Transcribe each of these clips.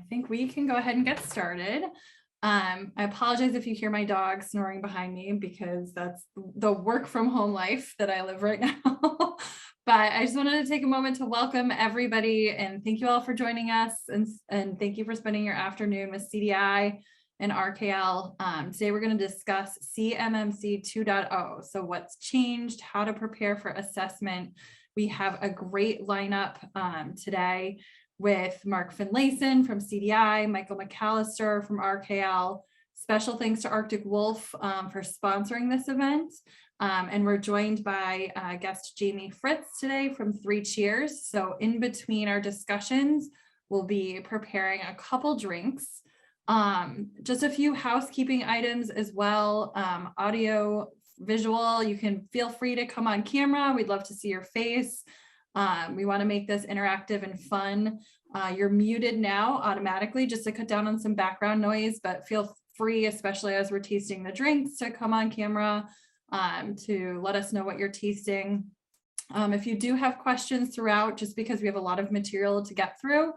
think we can go ahead and get started. I apologize if you hear my dog snoring behind me because that's the work from home life that I live right now. But I just wanted to take a moment to welcome everybody and thank you all for joining us, and thank you for spending your afternoon with CDI and RKL. Today we're going to discuss CMMC 2.0. So what's changed, how to prepare for assessment. We have a great lineup today with Mark Finlayson from CDI, Michael McAllister from RKL. Special thanks to Arctic Wolf for sponsoring this event. And we're joined by guest Jamie Fritz today from 3 Cheers. So in between our discussions, we'll be preparing a couple drinks. Just a few housekeeping items as well. Audio, visual, you can feel free to come on camera. We'd love to see your face. We want to make this interactive and fun. You're muted now automatically just to cut down on some background noise, but feel free, especially as we're tasting the drinks, to come on camera to let us know what you're tasting. If you do have questions throughout, just because we have a lot of material to get through,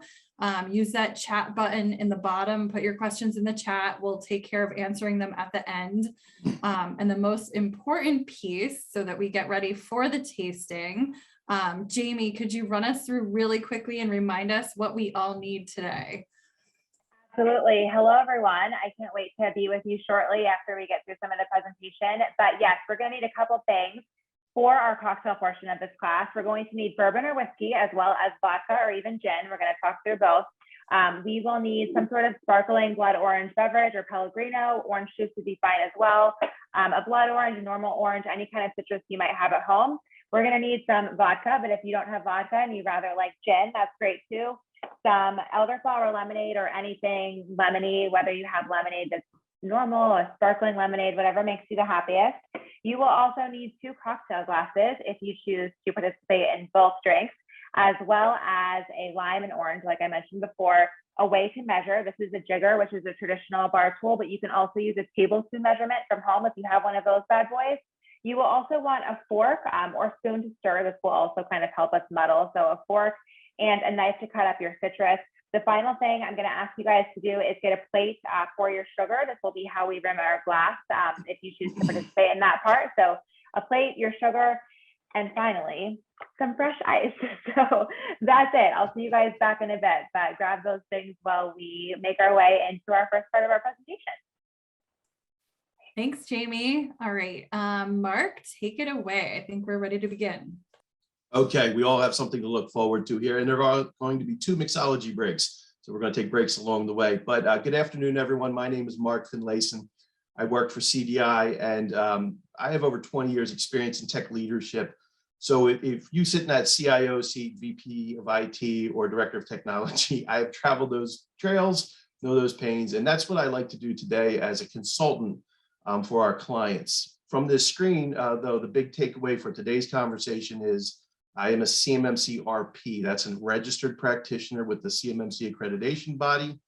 use that chat button in the bottom, put your questions in the chat. We'll take care of answering them at the end. And the most important piece, so that we get ready for the tasting, Jamie, could you run us through really quickly and remind us what we all need today? Absolutely. Hello, everyone. I can't wait to be with you shortly after we get through some of the presentation. But yes, we're going to need a couple things for our cocktail portion of this class. We're going to need bourbon or whiskey, as well as vodka or even gin. We're going to talk through both. We will need some sort of sparkling blood orange beverage or Pellegrino. Orange juice would be fine as well. A blood orange, a normal orange, any kind of citrus you might have at home. We're going to need some vodka, but if you don't have vodka and you rather like gin, that's great too. Some elderflower lemonade or anything lemony, whether you have lemonade that's normal or sparkling lemonade, whatever makes you the happiest. You will also need 2 cocktail glasses if you choose to participate in both drinks, as well as a lime and orange, like I mentioned before. A way to measure, this is a jigger, which is a traditional bar tool, but you can also use a tablespoon measurement from home if you have one of those bad boys. You will also want a fork or spoon to stir. This will also kind of help us muddle. So a fork and a knife to cut up your citrus. The final thing I'm going to ask you guys to do is get a plate for your sugar. This will be how we rim our glass if you choose to participate in that part. So a plate, your sugar, and finally, some fresh ice. So that's it. I'll see you guys back in a bit, but grab those things while we make our way into our first part of our presentation. Thanks, Jamie. All right, Mark, take it away. I think we're ready to begin. Okay, we all have something to look forward to here, and there are going to be 2 mixology breaks. So we're going to take breaks along the way. But good afternoon, everyone. My name is Mark Finlayson. I work for CDI, and I have over 20 years experience in tech leadership. So if you sit in that CIO seat, VP of IT, or Director of Technology, I have traveled those trails, know those pains, and that's what I like to do today as a consultant for our clients. From this screen, though, the big takeaway for today's conversation is I am a CMMC RP. That's a registered practitioner with the CMMC accreditation body,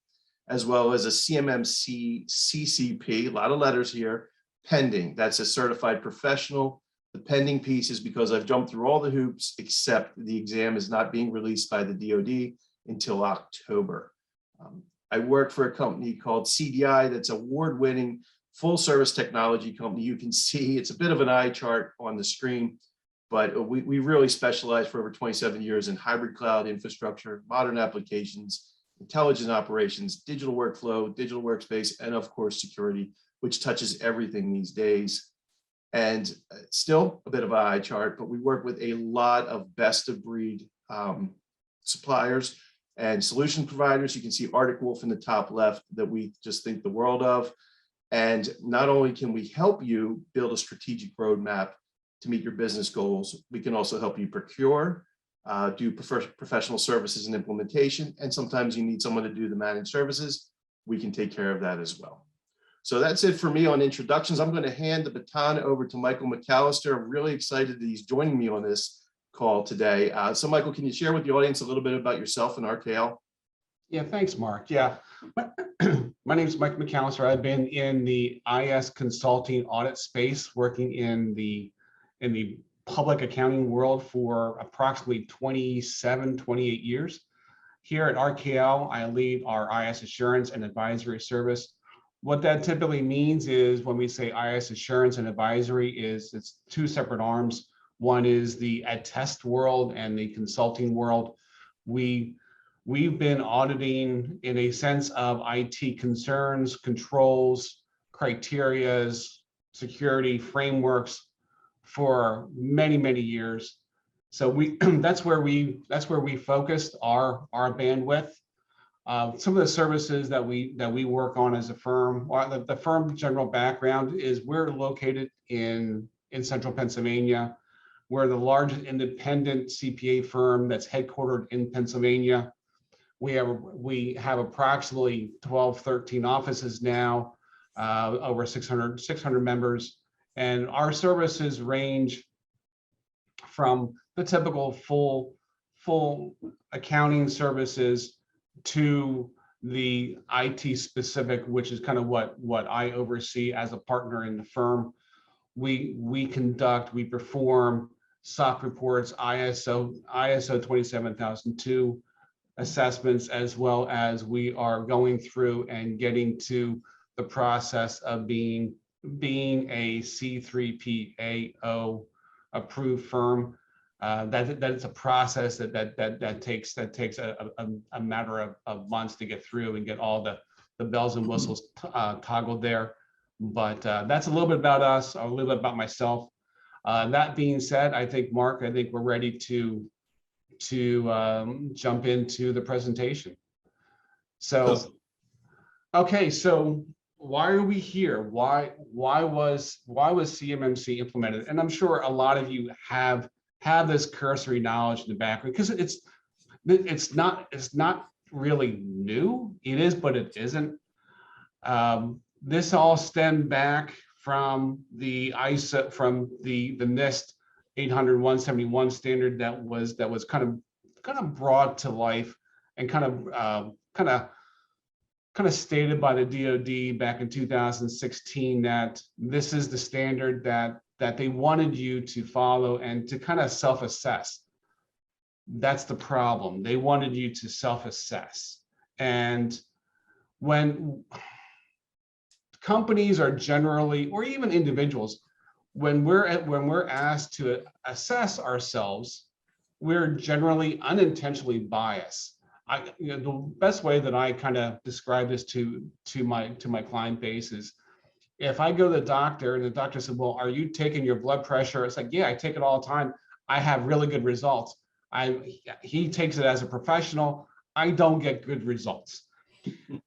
as well as a CMMC CCP, a lot of letters here, pending. That's a certified professional. The pending piece is because I've jumped through all the hoops, except the exam is not being released by the DoD until October. I work for a company called CDI that's award-winning full service technology company. You can see it's a bit of an eye chart on the screen, but we really specialize for over 27 years in hybrid cloud infrastructure, modern applications, intelligent operations, digital workflow, digital workspace, and of course, security, which touches everything these days. And still a bit of an eye chart, but we work with a lot of best of breed suppliers and solution providers. You can see Arctic Wolf in the top left that we just think the world of. And not only can we help you build a strategic roadmap to meet your business goals, we can also help you procure, do professional services and implementation. And sometimes you need someone to do the managed services. We can take care of that as well. So that's it for me on introductions. I'm going to hand the baton over to Michael McAllister. I'm really excited that he's joining me on this call today. So Michael, can you share with the audience a little bit about yourself and RKL? Yeah, thanks, Mark. Yeah, my name is Mike McAllister. I've been in the IS consulting audit space, working in the public accounting world for approximately 28 years. Here at RKL, I lead our IS assurance and advisory service. What that typically means is when we say IS assurance and advisory is it's two separate arms. One is the attest world and the consulting world. We've been auditing in a sense of IT concerns, controls, criterias, security frameworks for many, many years. So that's where we focused our bandwidth. Some of the services that we work on as a firm, well, the firm general background is we're located in central Pennsylvania. We're the largest independent CPA firm that's headquartered in Pennsylvania. We have approximately 12, 13 offices now, over 600 members, and our services range from the typical full accounting services to the IT specific, which is kind of what I oversee as a partner in the firm. We perform SOC reports, ISO 27002 assessments, as well as we are going through and getting to the process of being a C3PAO approved firm. That is a process that takes a matter of months to get through and get all the bells and whistles toggled there. But that's a little bit about us, a little bit about myself. That being said, I think, Mark, we're ready to jump into the presentation. So, okay, so why are we here? Why was CMMC implemented? And I'm sure a lot of you have this cursory knowledge in the background, because it's not really new. It is, but it isn't. This all stemmed back from the ISO, from the NIST 800-171 standard that was kind of brought to life and kind of stated by the DoD back in 2016 that this is the standard that they wanted you to follow and to kind of self-assess. That's the problem. They wanted you to self-assess. And when companies are generally, or even individuals, when we're asked to assess ourselves, we're generally unintentionally biased. The best way that I kind of describe this to my client base is, if I go to the doctor and the doctor said, well, are you taking your blood pressure? It's like, yeah, I take it all the time. I have really good results. He takes it as a professional. I don't get good results.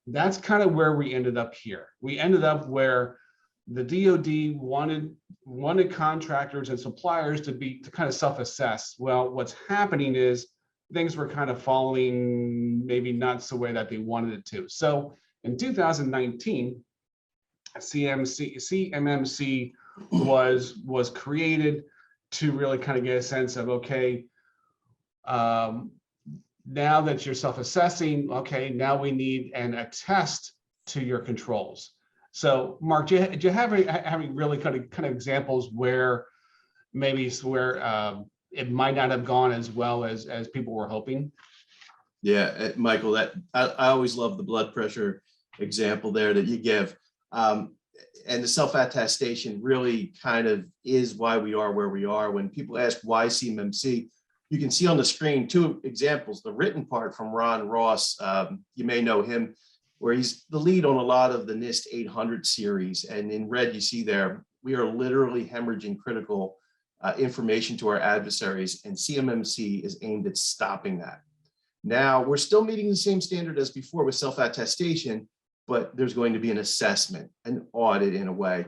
That's kind of where we ended up here. We ended up where the DoD wanted contractors and suppliers to kind of self-assess. Well, what's happening is things were kind of following maybe not the way that they wanted it to. So in 2019, CMMC was created to really kind of get a sense of, okay, now that you're self-assessing, okay, now we need an attest to your controls. So, Mark, do you have any really kind of examples where maybe it might not have gone as well as people were hoping? Yeah, Michael, that I always love the blood pressure example there that you give. And the self-attestation really kind of is why we are where we are. When people ask why CMMC, you can see on the screen two examples. The written part from Ron Ross, you may know him, where he's the lead on a lot of the NIST 800 series. And in red, you see there, we are literally hemorrhaging critical information to our adversaries, and CMMC is aimed at stopping that. Now, we're still meeting the same standard as before with self-attestation, but there's going to be an assessment, an audit in a way.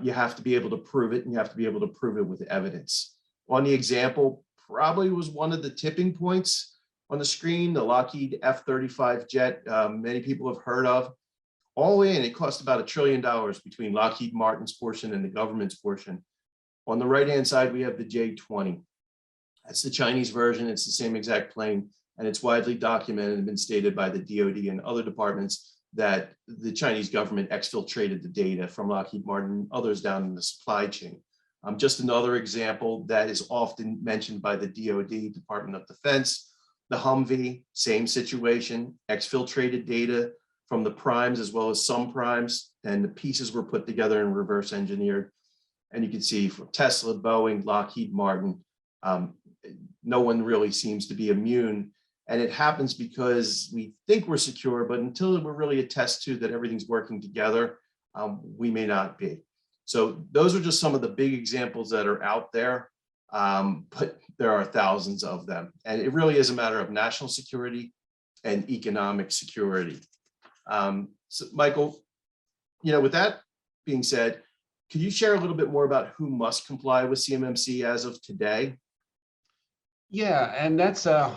You have to be able to prove it, and you have to be able to prove it with evidence. On the example, probably was one of the tipping points on the screen, the Lockheed F-35 jet, many people have heard of. All in, it cost about $1 trillion between Lockheed Martin's portion and the government's portion. On the right-hand side, we have the J-20. That's the Chinese version. It's the same exact plane, and it's widely documented and been stated by the DoD and other departments that the Chinese government exfiltrated the data from Lockheed Martin and others down in the supply chain. Just another example that is often mentioned by the DoD, Department of Defense, The Humvee, same situation, exfiltrated data from the primes as well as some primes, and the pieces were put together and reverse engineered. And you can see from Tesla, Boeing, Lockheed Martin, no one really seems to be immune. And it happens because we think we're secure, but until we're really attest to that everything's working together, we may not be. So those are just some of the big examples that are out there, but there are thousands of them. And it really is a matter of national security and economic security. So Michael, with that being said, could you share a little bit more about who must comply with CMMC as of today? Yeah, and that's a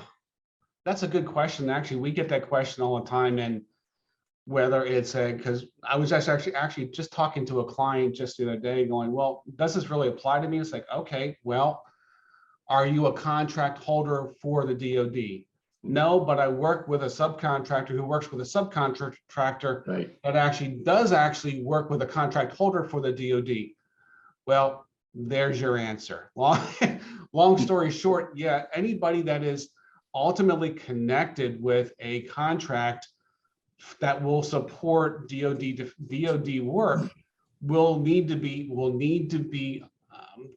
good question. Actually, we get that question all the time, and whether it's because I was just actually just talking to a client just the other day, going, "Well, does this really apply to me?" It's like, okay, well, are you a contract holder for the DoD? No, but I work with a subcontractor who works with a subcontractor Right. that does work with a contract holder for the DoD. Well, there's your answer. Long story short, yeah, anybody that is ultimately connected with a contract that will support DoD work will need to be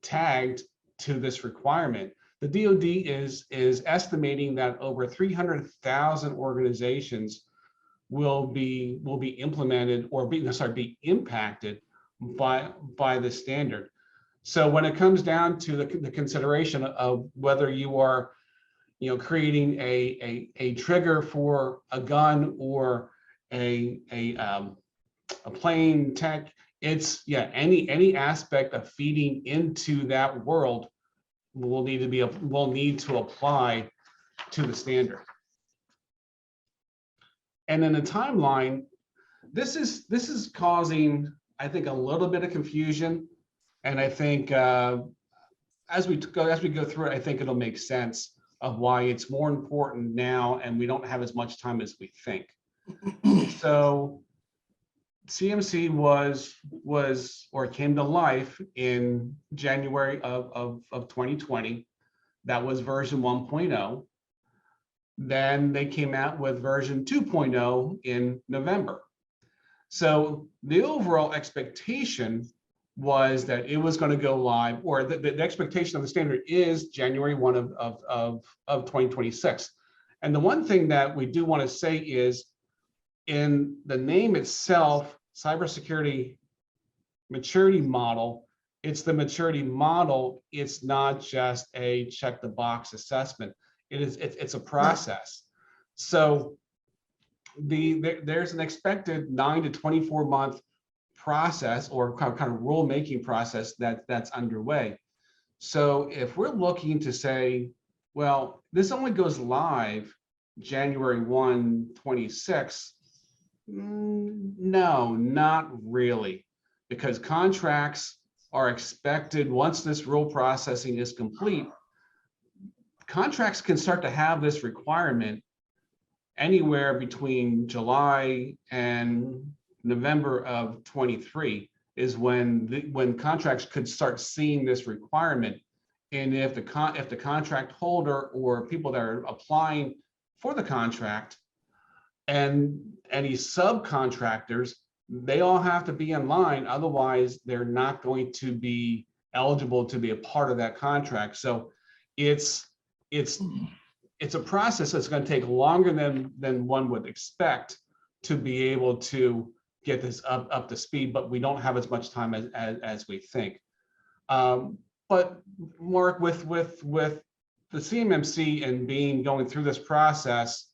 tagged to this requirement. The DoD is estimating that over 300,000 organizations will be implemented or be impacted by the standard. So when it comes down to the consideration of whether you are creating a trigger for a gun or a plane tech, it's any aspect of feeding into that world will need to apply to the standard. And then the timeline, this is causing, I think, a little bit of confusion, and I think as we go through it, I think it'll make sense of why it's more important now, and we don't have as much time as we think. So CMC came to life in January of 2020. That was version 1.0. Then they came out with version 2.0 in November. So the overall expectation was that it was going to go live, or the expectation of the standard is January 1 of 2026. And the one thing that we do want to say is, in the name itself, Cybersecurity Maturity Model, it's the maturity model. It's not just a check the box assessment. It's a process. So there's an expected 9 to 24 month process, or kind of rule making process that's underway. So if we're looking to say, well, this only goes live January 1, 26, no, not really, because contracts are expected, once this rule processing is complete, contracts can start to have this requirement anywhere between July and November of 23 is when contracts could start seeing this requirement. And if the contract holder or people that are applying for the contract and any subcontractors, they all have to be in line, otherwise they're not going to be eligible to be a part of that contract. So it's a process that's going to take longer than one would expect to be able to get this up to speed, but we don't have as much time as we think. But Mark, with the CMMC and going through this process,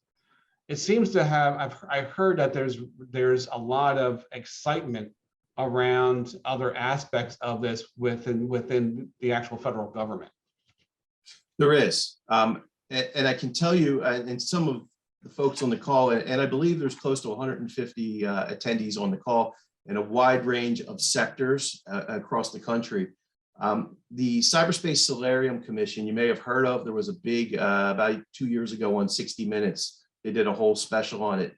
it seems to have, I've heard that there's a lot of excitement around other aspects of this within the actual federal government. There is, and I can tell you, and some of the folks on the call, and I believe there's close to 150 attendees on the call in a wide range of sectors across the country. The Cyberspace Solarium Commission, you may have heard of, there was a big, about 2 years ago on 60 Minutes, they did a whole special on it.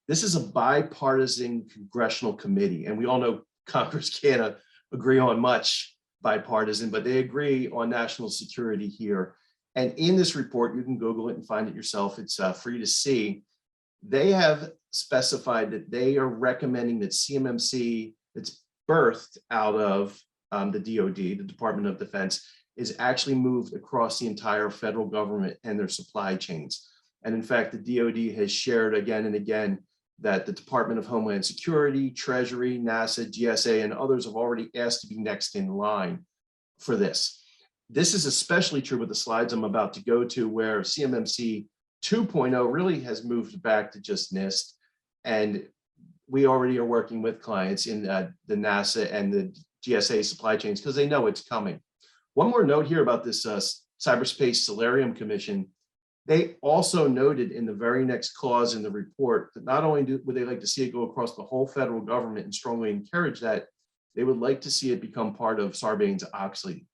This is a bipartisan congressional committee, and we all know Congress can't agree on much bipartisan, but they agree on national security here. And in this report, you can Google it and find it yourself. It's free to see. They have specified that they are recommending that CMMC, that's birthed out of the DoD, the Department of Defense, is actually moved across the entire federal government and their supply chains. And in fact, the DoD has shared again and again that the Department of Homeland Security, Treasury, NASA, GSA, and others have already asked to be next in line for this. This is especially true with the slides I'm about to go to, where CMMC 2.0 really has moved back to just NIST. And we already are working with clients in the NASA and the GSA supply chains because they know it's coming. One more note here about this Cyberspace Solarium Commission. They also noted in the very next clause in the report that not only would they like to see it go across the whole federal government and strongly encourage that, they would like to see it become part of Sarbanes-Oxley,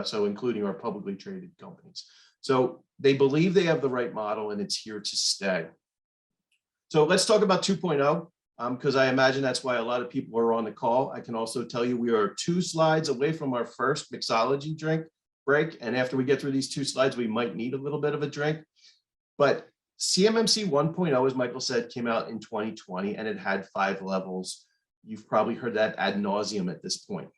so including our publicly traded companies. So they believe they have the right model and it's here to stay. So let's talk about 2.0, because I imagine that's why a lot of people are on the call. I can also tell you we are 2 slides away from our first mixology drink break. And after we get through these 2 slides, we might need a little bit of a drink. But CMMC 1.0, as Michael said, came out in 2020 and it had 5 levels. You've probably heard that ad nauseum at this point.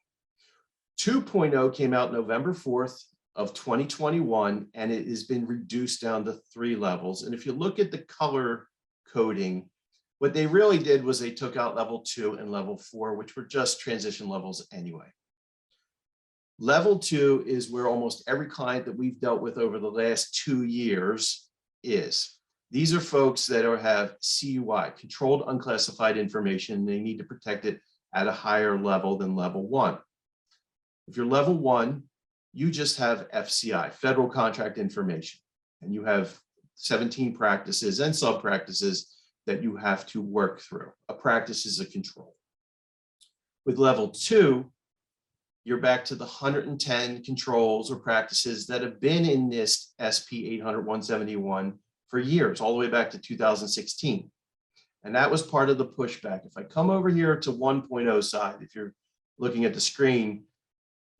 2.0 came out November 4th of 2021, and it has been reduced down to 3 levels. And if you look at the color coding, what they really did was they took out level 2 and level 4, which were just transition levels anyway. Level 2 is where almost every client that we've dealt with over the last 2 years is. These are folks that have CUI, controlled unclassified information. They need to protect it at a higher level than level 1. If you're level 1, you just have FCI, federal contract information, and you have 17 practices and sub-practices that you have to work through. A practice is a control. With level 2, you're back to the 110 controls or practices that have been in this SP 800-171 for years, all the way back to 2016. And that was part of the pushback. If I come over here to 1.0 side, if you're looking at the screen,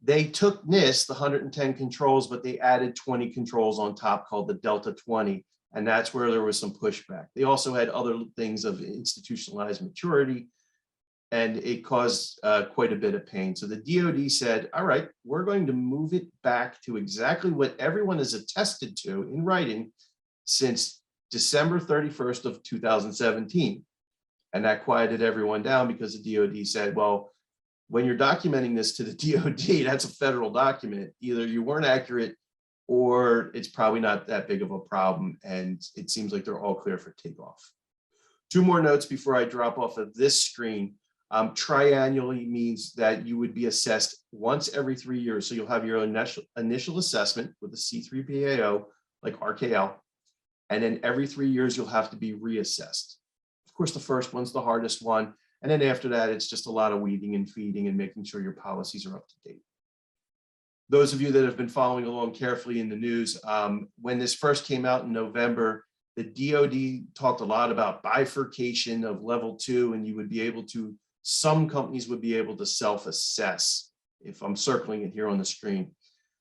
they took NIST, the 110 controls, but they added 20 controls on top called the Delta 20. And that's where there was some pushback. They also had other things of institutionalized maturity, and it caused quite a bit of pain. So the DoD said, all right, we're going to move it back to exactly what everyone has attested to in writing since December 31st of 2017. And that quieted everyone down because the DoD said, well, when you're documenting this to the DoD, that's a federal document. Either you weren't accurate or it's probably not that big of a problem. And it seems like they're all clear for takeoff. 2 more notes before I drop off of this screen. Triannually means that you would be assessed once every 3 years. So you'll have your initial assessment with the C3PAO, like RKL, and then every 3 years you'll have to be reassessed. Of course, the first one's the hardest one. And then after that, it's just a lot of weeding and feeding and making sure your policies are up to date. Those of you that have been following along carefully in the news, when this first came out in November, the DoD talked a lot about bifurcation of level 2, and you would be able to, some companies would be able to self-assess, if I'm circling it here on the screen.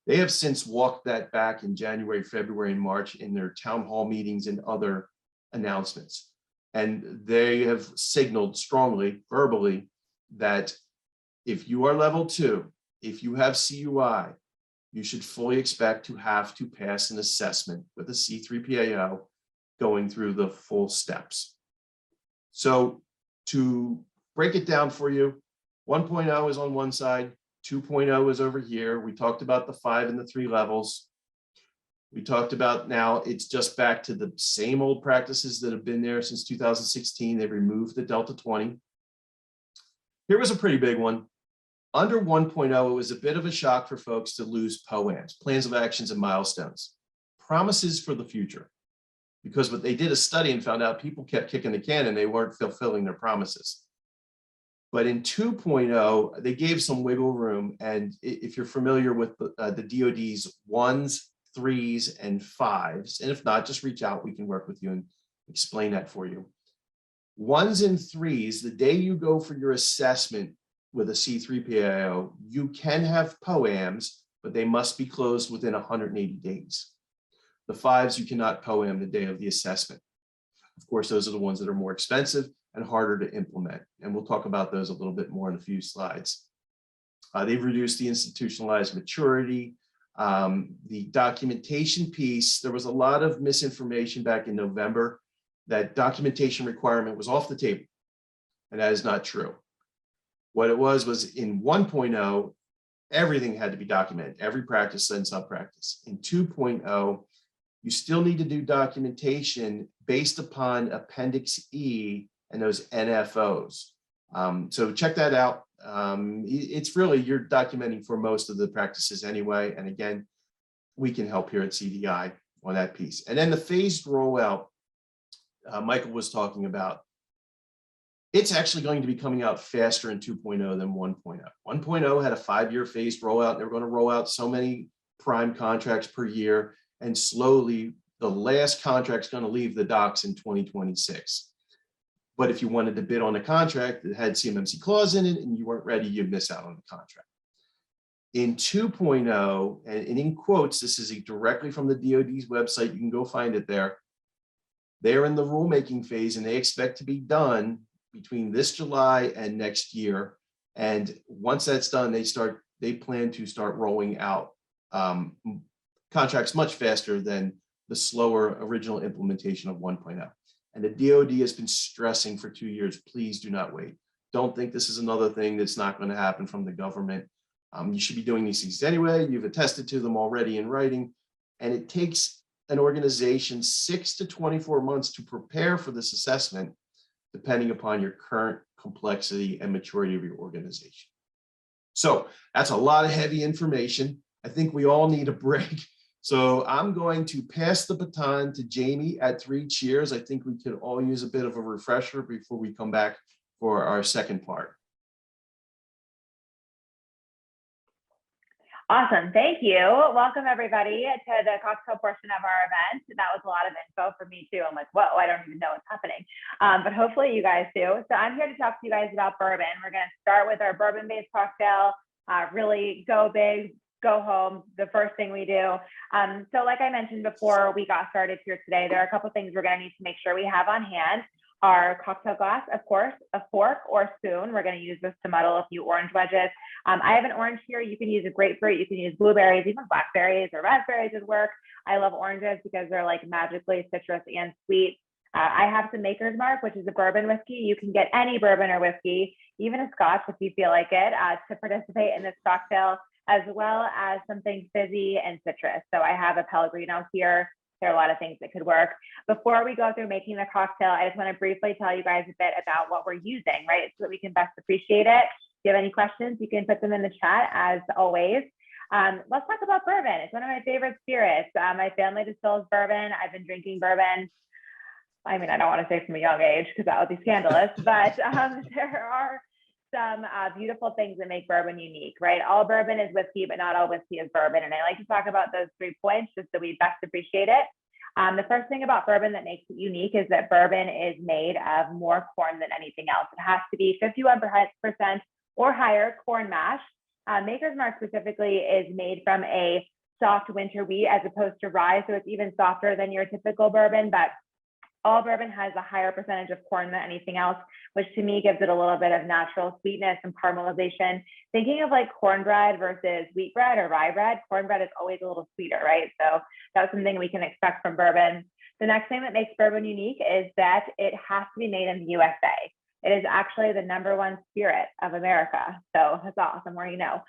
They have since walked that back in January, February, and March in their town hall meetings and other announcements. And they have signaled strongly, verbally, that if you are level 2, if you have CUI, you should fully expect to have to pass an assessment with a C3PAO going through the full steps. So to break it down for you, 1.0 is on one side, 2.0 is over here. We talked about the 5 and the 3 levels. We talked about now it's just back to the same old practices that have been there since 2016. They've removed the Delta 20. Here was a pretty big one. Under 1.0, it was a bit of a shock for folks to lose POAMs, plans of actions and milestones, promises for the future. Because what they did a study and found out people kept kicking the can and they weren't fulfilling their promises. But in 2.0, they gave some wiggle room. And if you're familiar with the DoD's 1s, 3s, and 5s, and if not, just reach out, we can work with you and explain that for you. 1s and 3s, the day you go for your assessment with a C3PAO, you can have POAMs, but they must be closed within 180 days. The 5s you cannot POAM the day of the assessment. Of course, those are the ones that are more expensive and harder to implement. And we'll talk about those a little bit more in a few slides. They've reduced the institutionalized maturity. The documentation piece, there was a lot of misinformation back in November that documentation requirement was off the table. And that is not true. What it was in 1.0, everything had to be documented, every practice and sub-practice. In 2.0, you still need to do documentation based upon Appendix E and those NFOs. So check that out. It's really, you're documenting for most of the practices anyway. And again, we can help here at CDI on that piece. And then the phased rollout, Michael was talking about, it's actually going to be coming out faster in 2.0 than 1.0. 1.0 had a 5-year phased rollout. They were going to roll out so many prime contracts per year. And slowly, the last contract's going to leave the docks in 2026. But if you wanted to bid on a contract that had CMMC clause in it and you weren't ready, you'd miss out on the contract. In 2.0, and in quotes, this is directly from the DoD's website, you can go find it there. They're in the rulemaking phase and they expect to be done between this July and next year. And once that's done, they plan to start rolling out contracts much faster than the slower original implementation of 1.0. And the DoD has been stressing for 2 years, please do not wait. Don't think this is another thing that's not going to happen from the government. You should be doing these things anyway. You've attested to them already in writing. And it takes an organization 6 to 24 months to prepare for this assessment, depending upon your current complexity and maturity of your organization. So that's a lot of heavy information. I think we all need a break. So I'm going to pass the baton to Jamie at 3 cheers. I think we could all use a bit of a refresher before we come back for our second part. Awesome. Thank you. Welcome everybody to the cocktail portion of our event. That was a lot of info for me too. I'm like, whoa, I don't even know what's happening. But hopefully you guys do. So I'm here to talk to you guys about bourbon. We're going to start with our bourbon-based cocktail, really go big, go home, the first thing we do. So like I mentioned before we got started here today, there are a couple things we're going to need to make sure we have on hand. Our cocktail glass, of course, a fork or spoon. We're going to use this to muddle a few orange wedges. I have an orange here. You can use a grapefruit. You can use blueberries, even blackberries or raspberries would work. I love oranges because they're like magically citrus and sweet. I have some Maker's Mark, which is a bourbon whiskey. You can get any bourbon or whiskey, even a scotch if you feel like it, to participate in this cocktail, as well as something fizzy and citrus. So I have a Pellegrino here. There are a lot of things that could work. Before we go through making the cocktail, I just want to briefly tell you guys a bit about what we're using, right? So that we can best appreciate it. If you have any questions, you can put them in the chat as always. Let's talk about bourbon. It's one of my favorite spirits. My family distills bourbon. I've been drinking bourbon. I mean, I don't want to say from a young age because that would be scandalous, but there are some beautiful things that make bourbon unique, right? All bourbon is whiskey, but not all whiskey is bourbon. And I like to talk about those 3 points just so we best appreciate it. The first thing about bourbon that makes it unique is that bourbon is made of more corn than anything else. It has to be 51% or higher corn mash. Maker's Mark specifically is made from a soft winter wheat as opposed to rye, so it's even softer than your typical bourbon, but all bourbon has a higher percentage of corn than anything else, which to me gives it a little bit of natural sweetness and caramelization. Thinking of like cornbread versus wheat bread or rye bread, cornbread is always a little sweeter, right? So that's something we can expect from bourbon. The next thing that makes bourbon unique is that it has to be made in the USA. It is actually the #1 spirit of America. So that's awesome, where you know.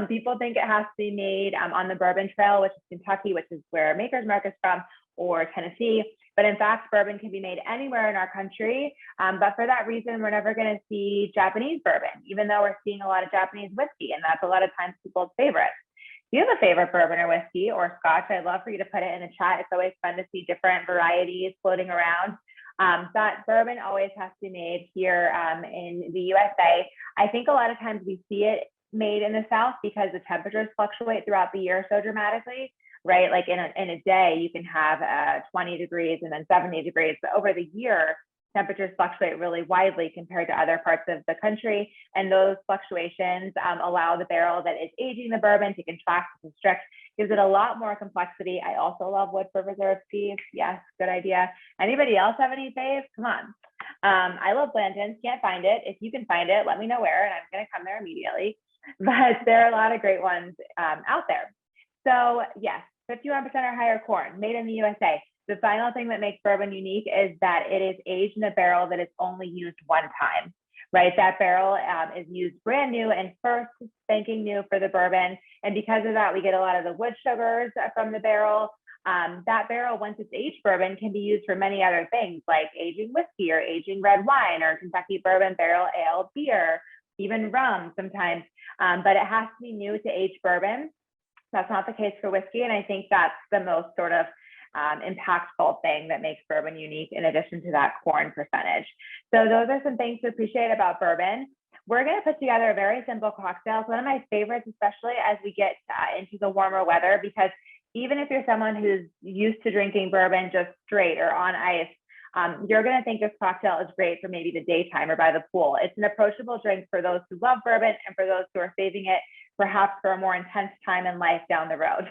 People think it has to be made on the Bourbon Trail, which is Kentucky, which is where Maker's Mark is from, or Tennessee. But in fact, bourbon can be made anywhere in our country. But for that reason, we're never going to see Japanese bourbon, even though we're seeing a lot of Japanese whiskey. And that's a lot of times people's favorites. If you have a favorite bourbon or whiskey or scotch, I'd love for you to put it in the chat. It's always fun to see different varieties floating around. That bourbon always has to be made here in the USA. I think a lot of times we see it made in the South because the temperatures fluctuate throughout the year so dramatically, right? Like in a day, you can have 20 degrees and then 70 degrees, but over the year, temperatures fluctuate really widely compared to other parts of the country. And those fluctuations allow the barrel that is aging the bourbon to contract and constrict, gives it a lot more complexity. I also love wood for reserve Steve. Yes, good idea. Anybody else have any faves? Come on. I love Blanton's, can't find it. If you can find it, let me know where, and I'm gonna come there immediately. But there are a lot of great ones out there. So yes, 51% or higher corn, made in the USA. The final thing that makes bourbon unique is that it is aged in a barrel that is only used one time, right? That barrel is used brand new and first spanking new for the bourbon. And because of that, we get a lot of the wood sugars from the barrel. That barrel, once it's aged bourbon, can be used for many other things like aging whiskey or aging red wine or Kentucky bourbon barrel ale beer, even rum sometimes. But it has to be new to aged bourbon. That's not the case for whiskey. And I think that's the most sort of impactful thing that makes bourbon unique in addition to that corn percentage. So those are some things to appreciate about bourbon. We're going to put together a very simple cocktail. It's one of my favorites, especially as we get into the warmer weather, because even if you're someone who's used to drinking bourbon just straight or on ice, you're going to think this cocktail is great for maybe the daytime or by the pool. It's an approachable drink for those who love bourbon and for those who are saving it perhaps for a more intense time in life down the road.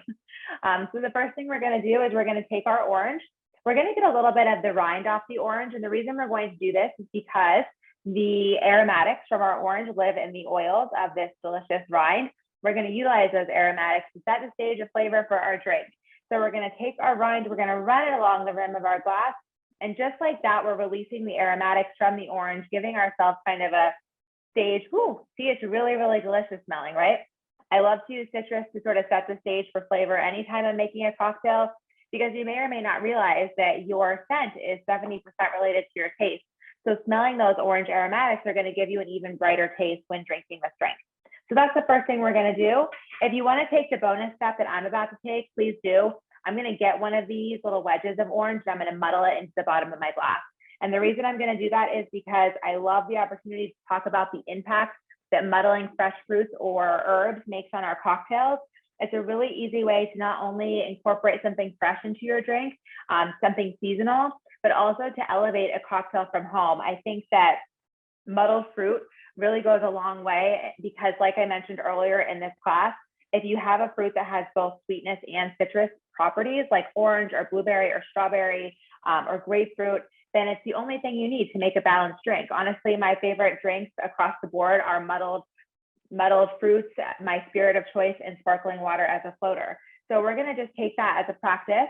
So the first thing we're going to do is we're going to take our orange. We're going to get a little bit of the rind off the orange. And the reason we're going to do this is because the aromatics from our orange live in the oils of this delicious rind. We're going to utilize those aromatics to set the stage of flavor for our drink. So we're going to take our rind, we're going to run it along the rim of our glass. And just like that, we're releasing the aromatics from the orange, giving ourselves kind of a stage. Ooh, see, it's really, really delicious smelling, right? I love to use citrus to sort of set the stage for flavor anytime I'm making a cocktail, because you may or may not realize that your scent is 70% related to your taste. So smelling those orange aromatics are going to give you an even brighter taste when drinking this drink. So that's the first thing we're going to do. If you want to take the bonus step that I'm about to take, please do. I'm going to get one of these little wedges of orange and I'm going to muddle it into the bottom of my glass. And the reason I'm going to do that is because I love the opportunity to talk about the impact that muddling fresh fruits or herbs makes on our cocktails. It's a really easy way to not only incorporate something fresh into your drink, something seasonal, but also to elevate a cocktail from home. I think that muddled fruit really goes a long way because, like I mentioned earlier in this class, if you have a fruit that has both sweetness and citrus properties like orange or blueberry or strawberry or grapefruit, then it's the only thing you need to make a balanced drink. Honestly, my favorite drinks across the board are muddled fruits, my spirit of choice, and sparkling water as a floater. So we're going to just take that as a practice.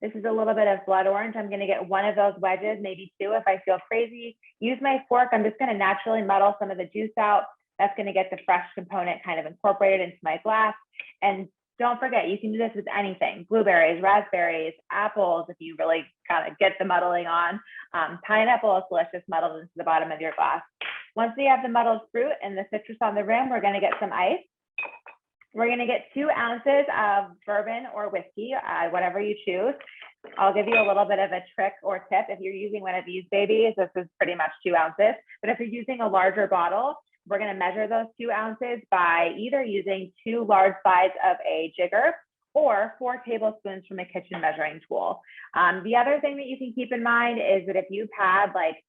This is a little bit of blood orange. I'm going to get one of those wedges, maybe two if I feel crazy. Use my fork. I'm just going to naturally muddle some of the juice out. That's going to get the fresh component kind of incorporated into my glass. And don't forget, you can do this with anything: blueberries, raspberries, apples, if you really kind of get the muddling on. Pineapple is delicious muddled into the bottom of your glass. Once we have the muddled fruit and the citrus on the rim, we're going to get some ice. We're going to get 2 ounces of bourbon or whiskey, whatever you choose. I'll give you a little bit of a trick or tip. If you're using one of these babies, this is pretty much 2 ounces. But if you're using a larger bottle, we're going to measure those 2 ounces by either using 2 large sides of a jigger or 4 tablespoons from a kitchen measuring tool. The other thing that you can keep in mind is that if you've had like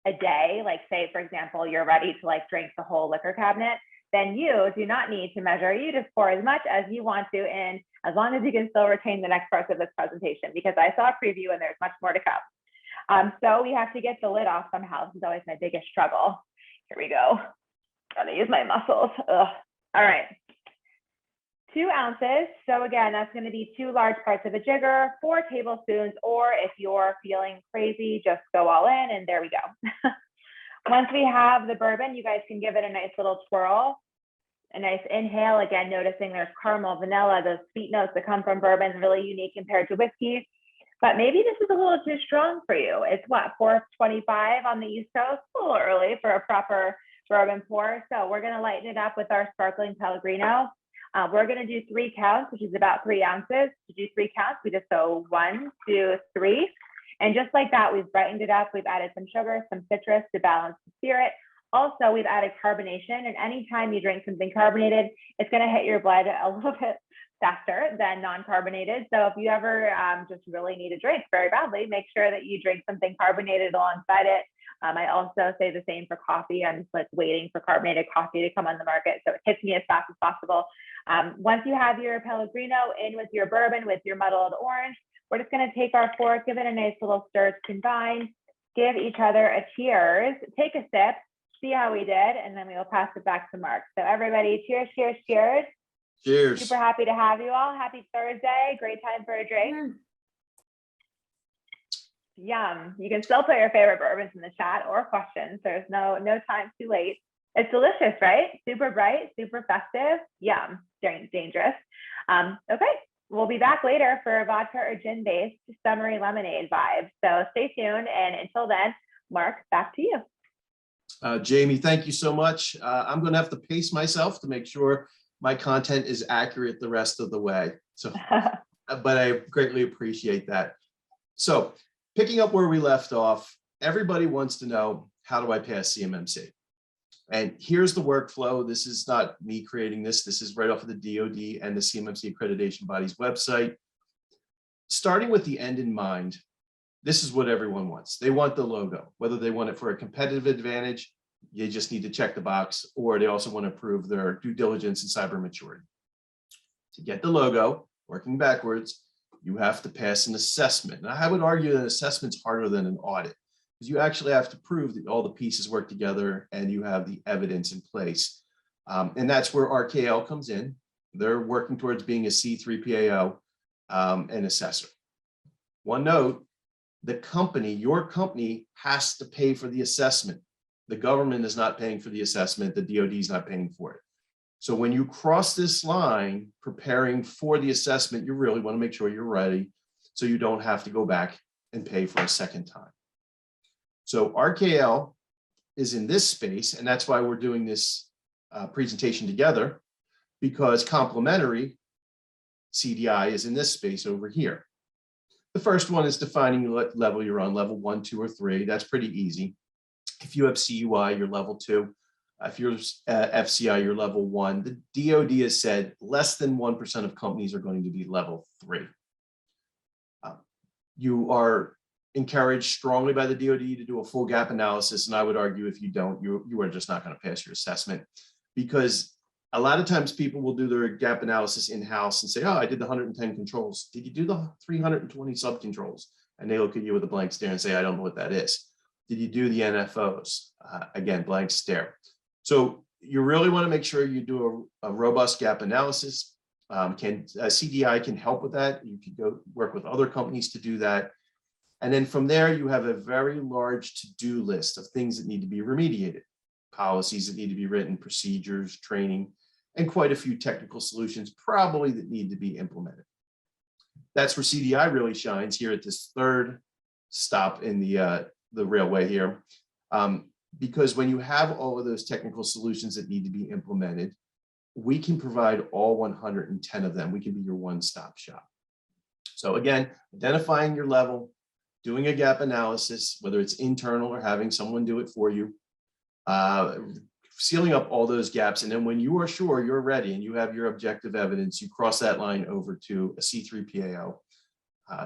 a day, like say, for example, you're ready to like drink the whole liquor cabinet, then you do not need to measure. You just pour as much as you want to in, as long as you can still retain the next parts of this presentation, because I saw a preview and there's much more to come. So we have to get the lid off somehow. This is always my biggest struggle. Here we go. Gotta use my muscles. Ugh. All right. 2 ounces. So again, that's going to be 2 large parts of a jigger, 4 tablespoons, or if you're feeling crazy, just go all in, and there we go. Once we have the bourbon, you guys can give it a nice little twirl, a nice inhale. Again, noticing there's caramel, vanilla, those sweet notes that come from bourbon is really unique compared to whiskey. But maybe this is a little too strong for you. It's what, 4:25 on the East Coast? A little early for a proper bourbon pour. So we're going to lighten it up with our sparkling Pellegrino. We're going to do 3 counts, which is about 3 ounces. To do 3 counts, we just go 1, 2, 3. And just like that, we've brightened it up. We've added some sugar, some citrus to balance the spirit. Also, we've added carbonation. And anytime you drink something carbonated, it's going to hit your blood a little bit faster than non-carbonated. So if you ever just really need a drink very badly, make sure that you drink something carbonated alongside it. I also say the same for coffee. I'm just like waiting for carbonated coffee to come on the market, so it hits me as fast as possible. Once you have your Pellegrino in with your bourbon, with your muddled orange, we're just going to take our fork, give it a nice little stir to combine, give each other a cheers, take a sip, see how we did, and then we will pass it back to Mark. So everybody, cheers, cheers, cheers. Cheers. Super happy to have you all. Happy Thursday. Great time for a drink. Yum. You can still put your favorite bourbons in the chat or questions. There's no time too late. It's delicious, right? Super bright, super festive. Yum. Dangerous. Okay. We'll be back later for a vodka or gin-based summery lemonade vibe. So stay tuned. And until then, Mark, back to you. Jamie, thank you so much. I'm going to have to pace myself to make sure my content is accurate the rest of the way. So, but I greatly appreciate that. So picking up where we left off, everybody wants to know, how do I pass CMMC? And here's the workflow. This is not me creating this. This is right off of the DoD and the CMMC accreditation body's website. Starting with the end in mind, this is what everyone wants. They want the logo, whether they want it for a competitive advantage, you just need to check the box, or they also want to prove their due diligence and cyber maturity. To get the logo, working backwards, you have to pass an assessment. And I would argue that an assessment's harder than an audit, because you actually have to prove that all the pieces work together and you have the evidence in place. And that's where RKL comes in. They're working towards being a C3PAO and assessor. One note, the company, your company, has to pay for the assessment. The government is not paying for the assessment. The DoD is not paying for it. So when you cross this line, preparing for the assessment, you really want to make sure you're ready so you don't have to go back and pay for a second time. So RKL is in this space, and that's why we're doing this presentation together, because complementary CDI is in this space over here. The first one is defining what level you're on, level 1, 2, or 3. That's pretty easy. If you have CUI, you're level 2. If you're FCI, you're level 1. The DoD has said less than 1% of companies are going to be level 3. You are encouraged strongly by the DoD to do a full gap analysis, and I would argue if you don't, you are just not going to pass your assessment, because a lot of times people will do their gap analysis in-house and say, oh, I did the 110 controls. Did you do the 320 sub-controls? And they look at you with a blank stare and say, I don't know what that is. Did you do the NFOs? Again, blank stare. So you really want to make sure you do a robust gap analysis. CDI can help with that. You can go work with other companies to do that. And then from there, you have a very large to-do list of things that need to be remediated, policies that need to be written, procedures, training, and quite a few technical solutions probably that need to be implemented. That's where CDI really shines here at this third stop in the railway here. Because when you have all of those technical solutions that need to be implemented, we can provide all 110 of them. We can be your one-stop shop. So again, identifying your level, doing a gap analysis, whether it's internal or having someone do it for you, sealing up all those gaps. And then when you are sure you're ready and you have your objective evidence, you cross that line over to a C3PAO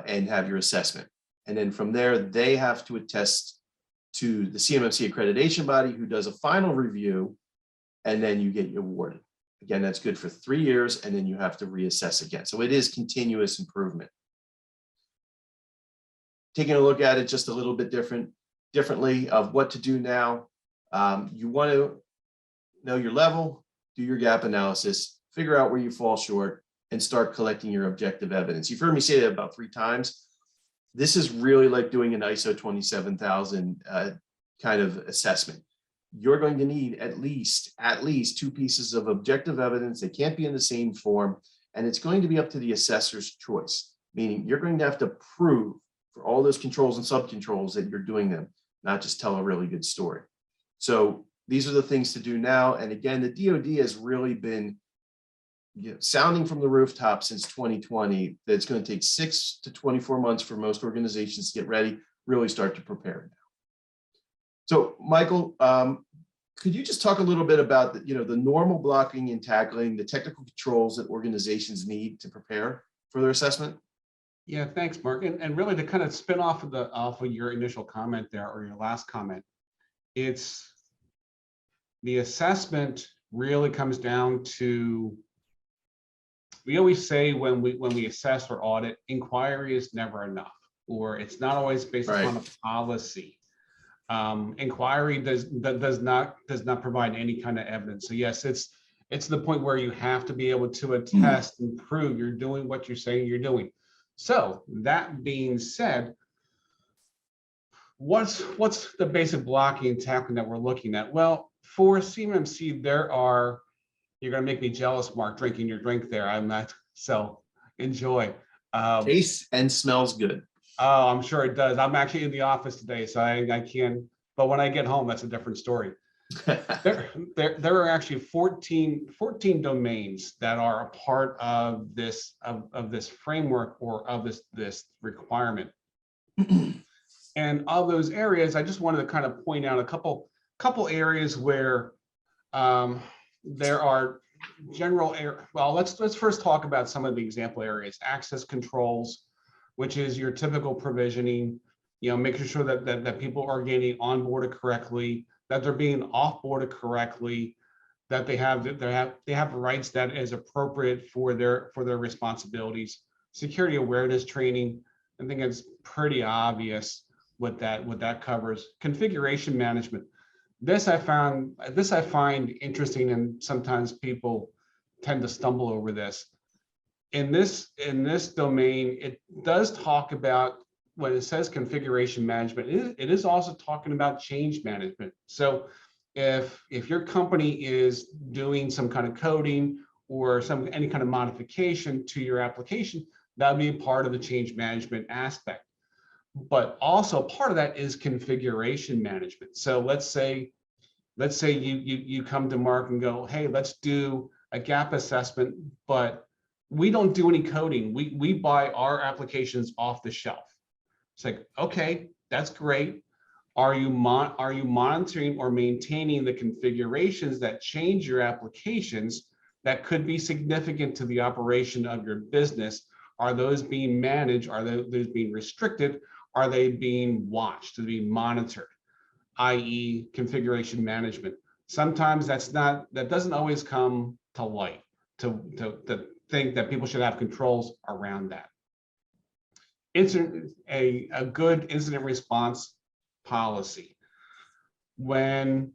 and have your assessment. And then from there, they have to attest to the CMMC accreditation body, who does a final review, and then you get awarded. Again, that's good for 3 years, and then you have to reassess again. So it is continuous improvement. Taking a look at it just a little bit differently of what to do now. You want to know your level, do your gap analysis, figure out where you fall short, and start collecting your objective evidence. You've heard me say that about 3 times. This is really like doing an ISO 27000 kind of assessment. You're going to need at least 2 pieces of objective evidence. They can't be in the same form, and it's going to be up to the assessor's choice, meaning you're going to have to prove for all those controls and sub-controls that you're doing them, not just tell a really good story. So these are the things to do now. And again, the DoD has really been sounding from the rooftop since 2020 that it's going to take 6 to 24 months for most organizations to get ready, really start to prepare now. So Michael, could you just talk a little bit about the normal blocking and tackling, the technical controls that organizations need to prepare for their assessment? Yeah, thanks, Mark. And really to kind of spin off of your initial comment there, or your last comment, it's the assessment really comes down to, we always say when we assess or audit, inquiry is never enough, or it's not always based Right. upon a policy. Inquiry does not provide any kind of evidence. So yes, it's the point where you have to be able to attest and prove you're doing what you're saying you're doing. So that being said, what's the basic blocking and tackling that we're looking at? Well, for CMMC, there are, you're gonna make me jealous, Mark, drinking your drink there. I'm not, so enjoy. Tastes and smells good. Oh, I'm sure it does. I'm actually in the office today, so I can't, but when I get home, that's a different story. There are actually 14 domains that are a part of this framework or of this requirement. And of those areas, I just wanted to kind of point out a couple areas where there are general well, let's first talk about some of the example areas. Access controls, which is your typical provisioning, making sure that people are getting onboarded correctly, that they're being offboarded correctly, that they have rights that is appropriate for their responsibilities. Security awareness training, I think it's pretty obvious what that covers. Configuration management. This I find interesting, and sometimes people tend to stumble over this. In this domain, it does talk about, when it says configuration management, it is also talking about change management. So if your company is doing some kind of coding or any kind of modification to your application, that would be part of the change management aspect. But also part of that is configuration management. So let's say you come to Mark and go, hey, let's do a gap assessment, but we don't do any coding. We buy our applications off the shelf. It's like, okay, that's great. Are you monitoring or maintaining the configurations that change your applications that could be significant to the operation of your business? Are those being managed? Are those being restricted? Are they being watched, to be monitored, i.e. configuration management? Sometimes that doesn't always come to light, to think that people should have controls around that. A good incident response policy. When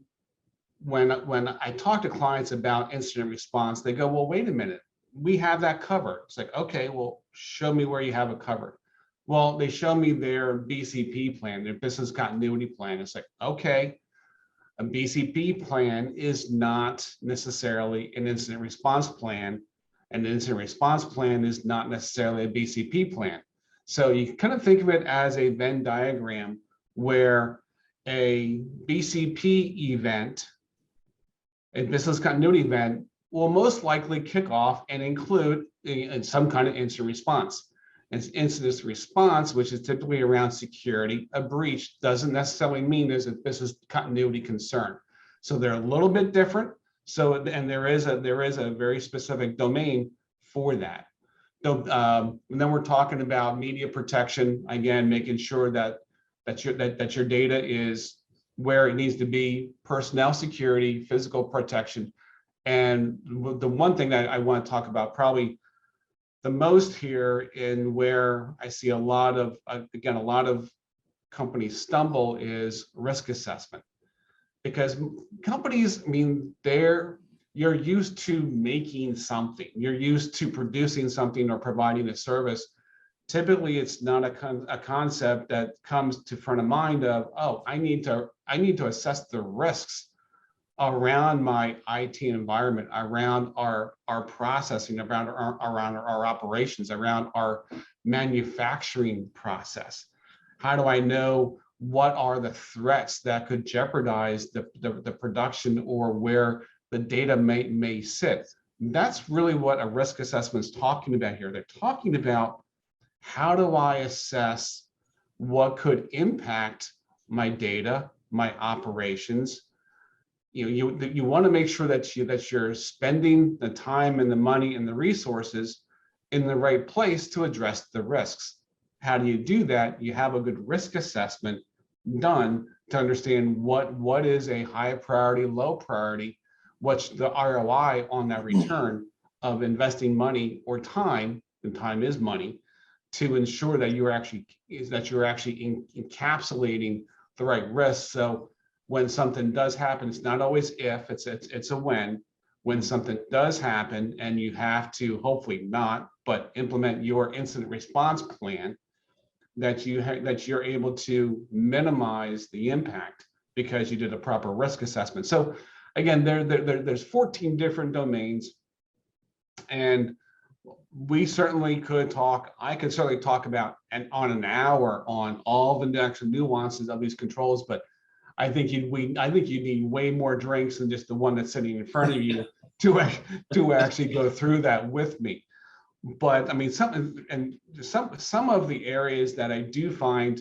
I talk to clients about incident response, they go, well, wait a minute, we have that covered. It's like, okay, well, show me where you have it covered. Well, they show me their BCP plan, their business continuity plan. It's like, okay, a BCP plan is not necessarily an incident response plan. An incident response plan is not necessarily a BCP plan. So you kind of think of it as a Venn diagram where a BCP event, a business continuity event, will most likely kick off and include some kind of incident response. It's incident response, which is typically around security. A breach doesn't necessarily mean there's a business continuity concern. So they're a little bit different. So, and there is a very specific domain for that. So, and then we're talking about media protection, again, making sure that your data is where it needs to be, personnel security, physical protection. And the one thing that I want to talk about probably the most here, and where I see a lot of companies stumble, is risk assessment. Because companies, I mean, you're used to making something, you're used to producing something or providing a service. Typically, it's not a concept that comes to front of mind of, oh, I need to assess the risks around my IT environment, around our processing, around our operations, around our manufacturing process. How do I know what are the threats that could jeopardize the production or where the data may sit? That's really what a risk assessment is talking about here. They're talking about, how do I assess what could impact my data, my operations? You want to make sure that you're spending the time and the money and the resources in the right place to address the risks. How do you do that? You have a good risk assessment done to understand what is a high priority, low priority, what's the ROI on that return of investing money or time, and time is money, to ensure that you're actually encapsulating the right risks. So when something does happen, it's not always if, it's a when. When something does happen and you have to, hopefully not, but implement your incident response plan, that you're able to minimize the impact because you did a proper risk assessment. So again, there's 14 different domains, and we certainly could talk. I could certainly talk about on an hour on all the actual nuances of these controls, but I think you need way more drinks than just the one that's sitting in front of you to actually go through that with me. But I mean, some of the areas that I do find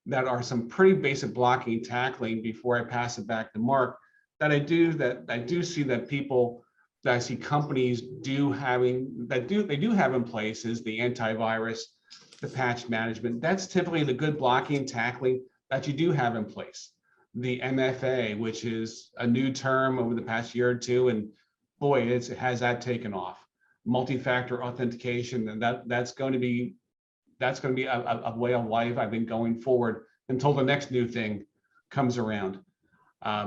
that are some pretty basic blocking and tackling before I pass it back to Mark, that I do see that people, that I see companies do have in place is the antivirus, the patch management. That's typically the good blocking and tackling that you do have in place. The MFA, which is a new term over the past year or two, and boy, it has that taken off. Multi-factor authentication, and that's going to be a way of life, I think, going forward until the next new thing comes around.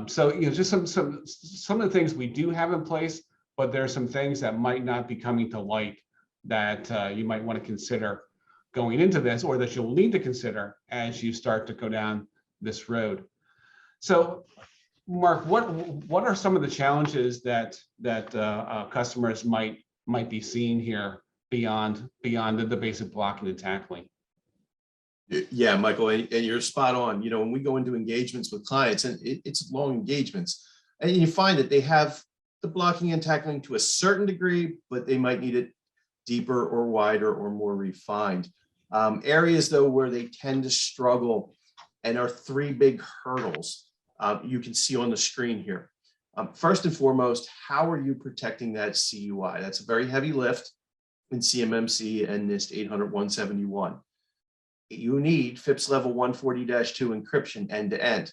So just some of the things we do have in place, but there are some things that might not be coming to light that you might want to consider going into this, or that you'll need to consider as you start to go down this road. So, Mark, what are some of the challenges that customers might be seeing here beyond the basic blocking and tackling? Yeah, Michael, and you're spot on. When we go into engagements with clients, and it's long engagements, and you find that they have the blocking and tackling to a certain degree, but they might need it deeper or wider or more refined. Areas, though, where they tend to struggle and are three big hurdles you can see on the screen here. First and foremost, how are you protecting that CUI? That's a very heavy lift in CMMC and NIST 800-171. You need FIPS level 140-2 encryption end to end.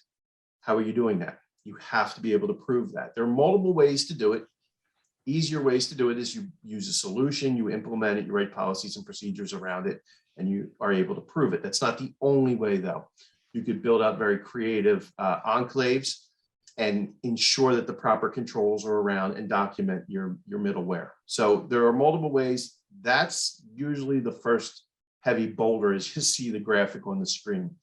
How are you doing that? You have to be able to prove that. There are multiple ways to do it. Easier ways to do it is you use a solution, you implement it, you write policies and procedures around it, and you are able to prove it. That's not the only way, though. You could build out very creative enclaves and ensure that the proper controls are around and document your middleware. So there are multiple ways. That's usually the first heavy boulder, as you see the graphic on the screen.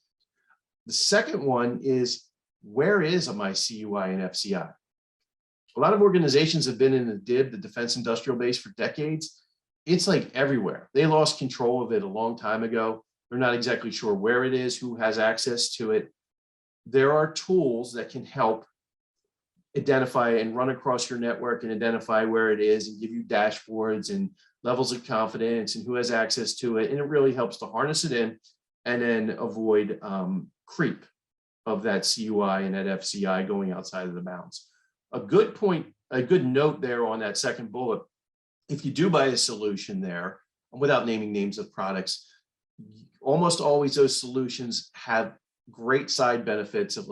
The second one is, where is my CUI and FCI? A lot of organizations have been in the DIB, the Defense Industrial Base, for decades. It's like everywhere. They lost control of it a long time ago. They're not exactly sure where it is, who has access to it. There are tools that can help identify and run across your network and identify where it is and give you dashboards and levels of confidence and who has access to it. And it really helps to harness it in and then avoid creep of that CUI and that FCI going outside of the bounds. A good point, a good note there on that second bullet, if you do buy a solution there, without naming names of products, almost always those solutions have great side benefits of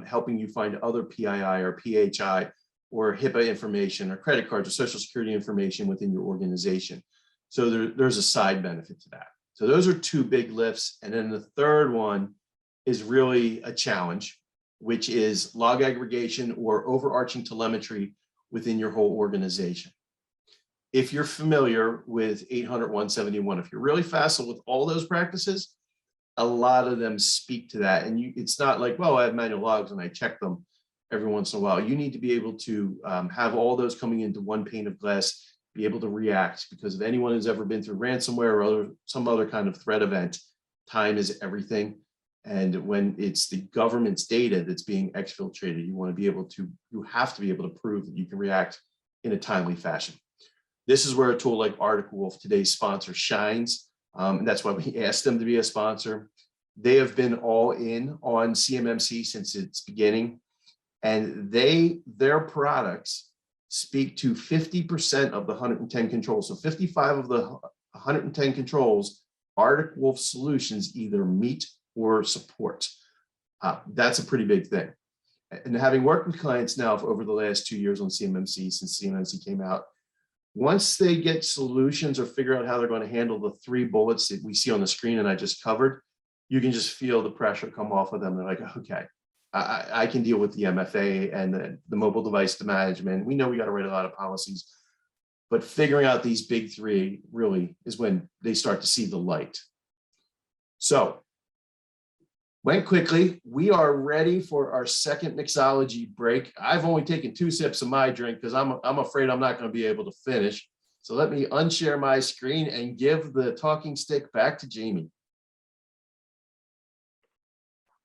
helping you find other PII or PHI or HIPAA information or credit cards or social security information within your organization. So there's a side benefit to that. So those are two big lifts. And then the third one is really a challenge, which is log aggregation or overarching telemetry within your whole organization. If you're familiar with 800-171, if you're really facile with all those practices, a lot of them speak to that. And it's not like, well, I have manual logs and I check them every once in a while. You need to be able to have all those coming into one pane of glass, be able to react, because if anyone has ever been through ransomware or some other kind of threat event, time is everything. And when it's the government's data that's being exfiltrated, you have to be able to prove that you can react in a timely fashion. This is where a tool like Rkl, today's sponsor, shines. And that's why we asked them to be a sponsor. They have been all in on CMMC since its beginning. And their products speak to 50% of the 110 controls. So 55 of the 110 controls, Rkl solutions either meet or support. That's a pretty big thing. And having worked with clients now for over the last 2 years on CMMC, since CMMC came out, once they get solutions or figure out how they're going to handle the 3 bullets that we see on the screen and I just covered, you can just feel the pressure come off of them. They're like, okay, I can deal with the MFA and the mobile device management. We know we got to write a lot of policies, but figuring out these big 3 really is when they start to see the light. So, went quickly. We are ready for our second mixology break. I've only taken 2 sips of my drink because I'm afraid I'm not going to be able to finish. So let me unshare my screen and give the talking stick back to Jamie.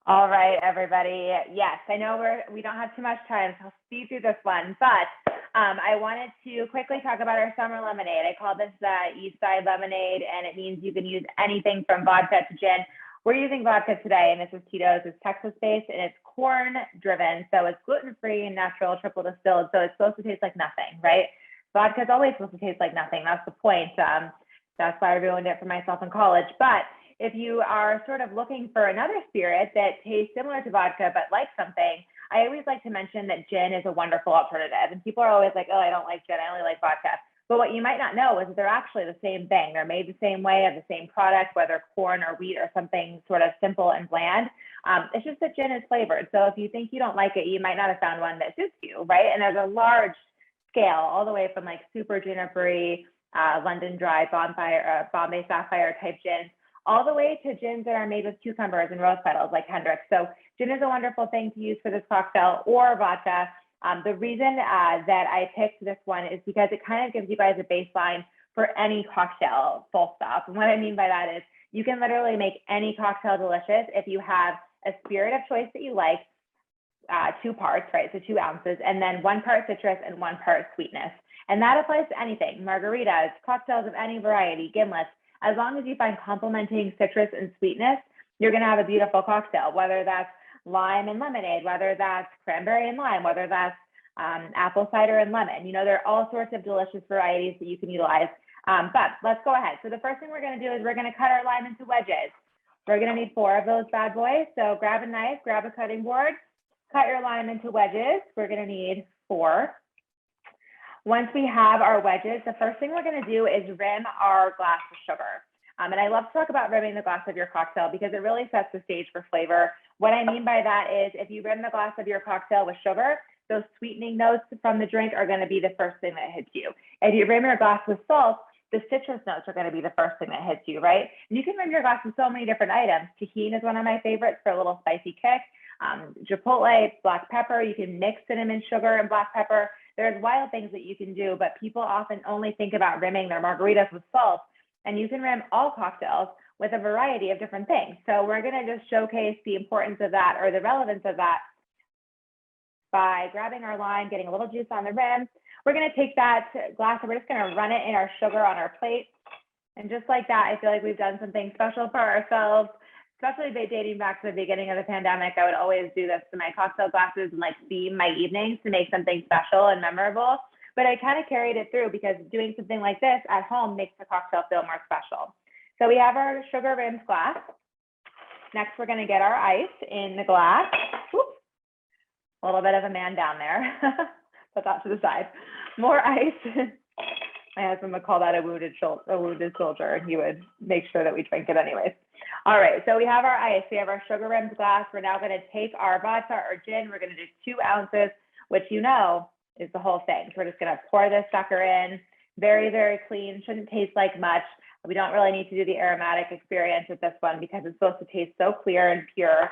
All right, everybody. Yes, I know we don't have too much time, so I'll speed through this one. But I wanted to quickly talk about our summer lemonade. I call this East Side Lemonade, and it means you can use anything from vodka to gin. We're using vodka today, and this is Tito's. It's Texas-based, and it's corn-driven, so it's gluten-free and natural, triple distilled, so it's supposed to taste like nothing, right? Vodka is always supposed to taste like nothing. That's the point. That's why I ruined it for myself in college. But if you are sort of looking for another spirit that tastes similar to vodka but like something, I always like to mention that gin is a wonderful alternative. And people are always like, oh, I don't like gin, I only like vodka. But what you might not know is that they're actually the same thing. They're made the same way, of the same product, whether corn or wheat or something sort of simple and bland. It's just that gin is flavored. So if you think you don't like it, you might not have found one that suits you, right? And there's a large scale, all the way from like super junipery, London Dry, Bombay Sapphire type gins, all the way to gins that are made with cucumbers and rose petals like Hendrick's. So gin is a wonderful thing to use for this cocktail, or vodka. The reason that I picked this one is because it kind of gives you guys a baseline for any cocktail, full stop. And what I mean by that is you can literally make any cocktail delicious if you have a spirit of choice that you like, 2 parts, right? So 2 ounces, and then 1 part citrus and 1 part sweetness. And that applies to anything, margaritas, cocktails of any variety, gimlets. As long as you find complementing citrus and sweetness, you're going to have a beautiful cocktail, whether that's lime and lemonade, whether that's cranberry and lime, whether that's apple cider and lemon. You know, there are all sorts of delicious varieties that you can utilize. But let's go ahead. So the first thing we're going to do is we're going to cut our lime into wedges. We're going to need 4 of those bad boys. So grab a knife, grab a cutting board, cut your lime into wedges. We're going to need 4. Once we have our wedges, the first thing we're going to do is rim our glass with sugar. And I love to talk about rimming the glass of your cocktail because it really sets the stage for flavor. What I mean by that is if you rim the glass of your cocktail with sugar, those sweetening notes from the drink are going to be the first thing that hits you. If you rim your glass with salt, the citrus notes are going to be the first thing that hits you, right? And you can rim your glass with so many different items. Tahini is one of my favorites for a little spicy kick. Chipotle, black pepper, you can mix cinnamon sugar and black pepper. There's wild things that you can do, but people often only think about rimming their margaritas with salt, and you can rim all cocktails with a variety of different things. So we're going to just showcase the importance of that, or the relevance of that, by grabbing our lime, getting a little juice on the rim. We're going to take that glass and we're just going to run it in our sugar on our plate. And just like that, I feel like we've done something special for ourselves, especially dating back to the beginning of the pandemic. I would always do this to my cocktail glasses and like theme my evenings to make something special and memorable. But I kind of carried it through because doing something like this at home makes the cocktail feel more special. So we have our sugar rimmed glass. Next, we're going to get our ice in the glass. Oops. A little bit of a man down there. Put that to the side. More ice. My husband would call that a wounded soldier, and he would make sure that we drink it anyways. All right, so we have our ice. We have our sugar rimmed glass. We're now going to take our vodka or gin. We're going to do 2 ounces, which you know is the whole thing. So we're just going to pour this sucker in. Very, very clean. Shouldn't taste like much. We don't really need to do the aromatic experience with this one because it's supposed to taste so clear and pure.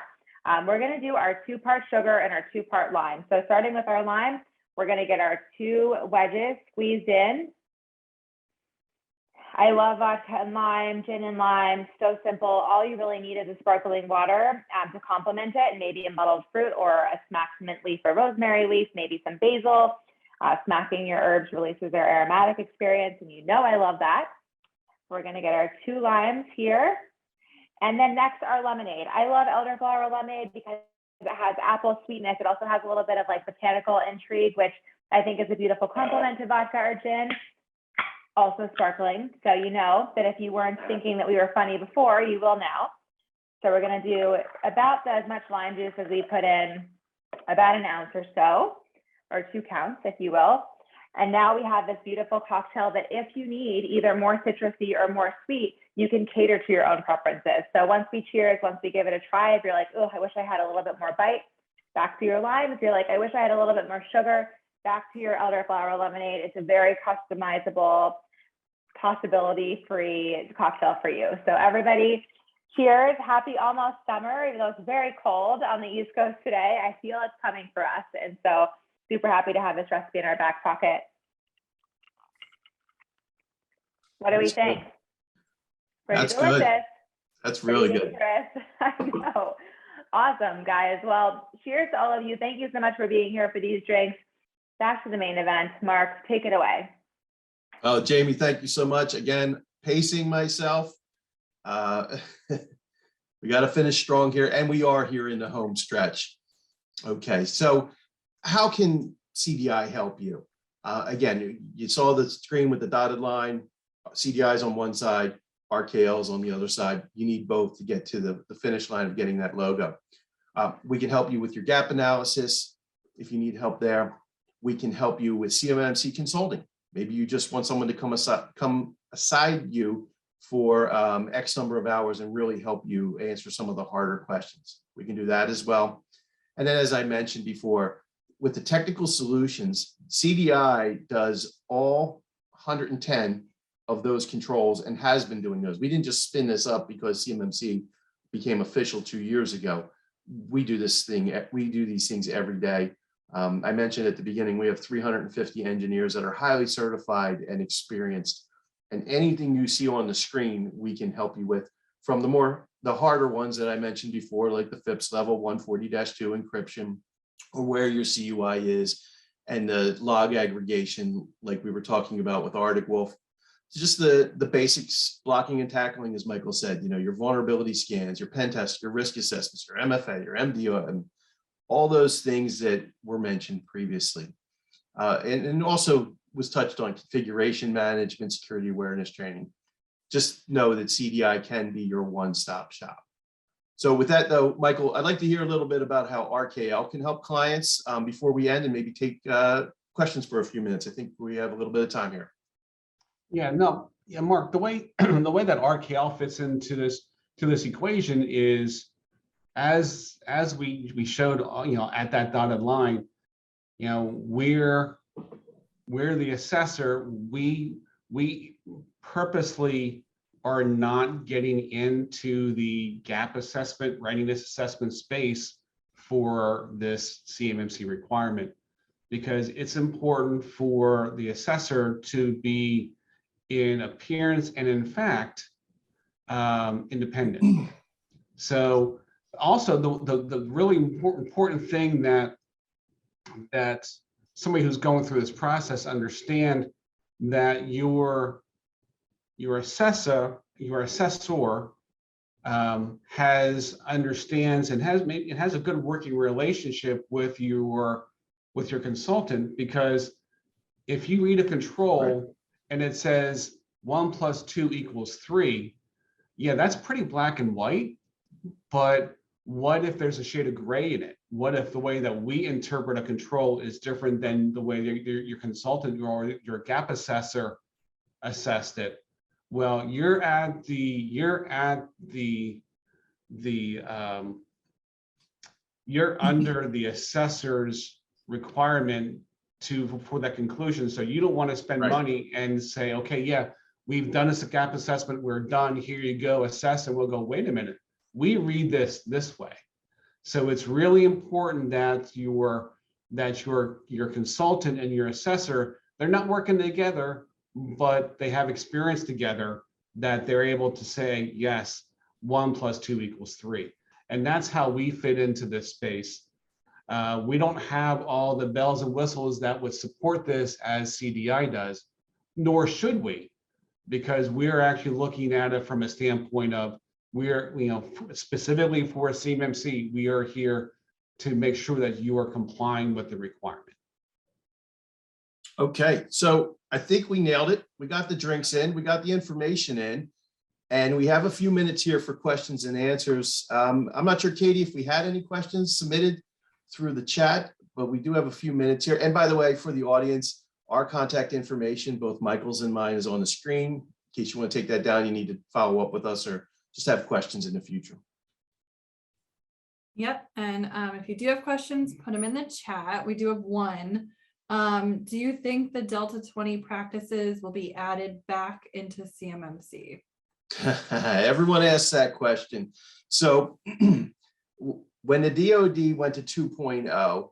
We're going to do our 2-part sugar and our 2-part lime. So starting with our lime, we're going to get our 2 wedges squeezed in. I love vodka and lime, gin and lime, so simple. All you really need is a sparkling water to complement it, and maybe a muddled fruit or a smacked mint leaf or rosemary leaf, maybe some basil. Smacking your herbs releases their aromatic experience, and you know I love that. We're going to get our 2 limes here. And then next, our lemonade. I love elderflower lemonade because it has apple sweetness. It also has a little bit of like botanical intrigue, which I think is a beautiful complement to vodka or gin. Also sparkling. So you know that if you weren't thinking that we were funny before, you will now. So we're gonna do about as much lime juice as we put in, about an ounce or so, or 2 counts, if you will. And now we have this beautiful cocktail that if you need either more citrusy or more sweet, you can cater to your own preferences. So once we cheers, once we give it a try, if you're like, oh, I wish I had a little bit more bite, back to your lime. If you're like, I wish I had a little bit more sugar, back to your elderflower lemonade. It's a very customizable, possibility-free cocktail for you. So everybody, cheers. Happy almost summer, even though it's very cold on the East Coast today. I feel it's coming for us. And so super happy to have this recipe in our back pocket. What do we That's think? good. Pretty That's delicious. good. That's really Pretty good. dangerous. I know. Awesome, guys. Well, cheers to all of you. Thank you so much for being here for these drinks. Back to the main event. Mark, take it away. Oh, Jamie, thank you so much. Again, pacing myself. We got to finish strong here, and we are here in the home stretch. Okay, so how can CDI help you? Again, you saw the screen with the dotted line, CDIs on one side, RKLs on the other side. You need both to get to the finish line of getting that logo. We can help you with your gap analysis if you need help there. We can help you with CMMC consulting. Maybe you just want someone to come aside you for X number of hours and really help you answer some of the harder questions. We can do that as well. And then, as I mentioned before, with the technical solutions, CDI does all 110 of those controls and has been doing those. We didn't just spin this up because CMMC became official 2 years ago. We do these things every day. I mentioned at the beginning, we have 350 engineers that are highly certified and experienced. And anything you see on the screen, we can help you with, from the harder ones that I mentioned before, like the FIPS level 140-2 encryption, or where your CUI is, and the log aggregation, like we were talking about with Arctic Wolf. Just the basics, blocking and tackling, as Michael said, your vulnerability scans, your pen tests, your risk assessments, your MFA, your MDO, and all those things that were mentioned previously. And also was touched on configuration management, security awareness training. Just know that CDI can be your one-stop shop. So with that though, Michael, I'd like to hear a little bit about how RKL can help clients before we end, and maybe take questions for a few minutes. I think we have a little bit of time here. Yeah, no, yeah, Mark, the way the way that RKL fits into this equation is, as we showed, at that dotted line, we're the assessor. We purposely are not getting into the gap assessment, readiness assessment space for this CMMC requirement, because it's important for the assessor to be in appearance and in fact independent. So also the really important thing that somebody who's going through this process understand, that your assessor understands and has a good working relationship with your consultant, because if you read a control, right, and it says 1 + 2 = 3, yeah, that's pretty black and white. But what if there's a shade of gray in it? What if the way that we interpret a control is different than the way your consultant or your gap assessor assessed it? Well, you're under the assessor's requirement for that conclusion. So you don't want to spend money and say, okay, yeah, we've done a gap assessment, we're done, here you go, assess, and we'll go, wait a minute, we read this way. So it's really important that your consultant and your assessor, they're not working together, but they have experience together, that they're able to say, yes, 1 + 2 = 3. And that's how we fit into this space. We don't have all the bells and whistles that would support this as CDI does, nor should we, because we're actually looking at it from a standpoint of, specifically for CMMC, we are here to make sure that you are complying with the requirement. Okay, so I think we nailed it. We got the drinks in, we got the information in, And we have a few minutes here for questions and answers. I'm not sure, Katie, if we had any questions submitted through the chat, but we do have a few minutes here. And by the way, for the audience, our contact information, both Michael's and mine, is on the screen. In case you want to take that down, you need to follow up with us or just have questions in the future. Yep, and if you do have questions, put them in the chat. We do have one. Do you think the Delta 20 practices will be added back into CMMC? Everyone asks that question. So when the DoD went to 2.0,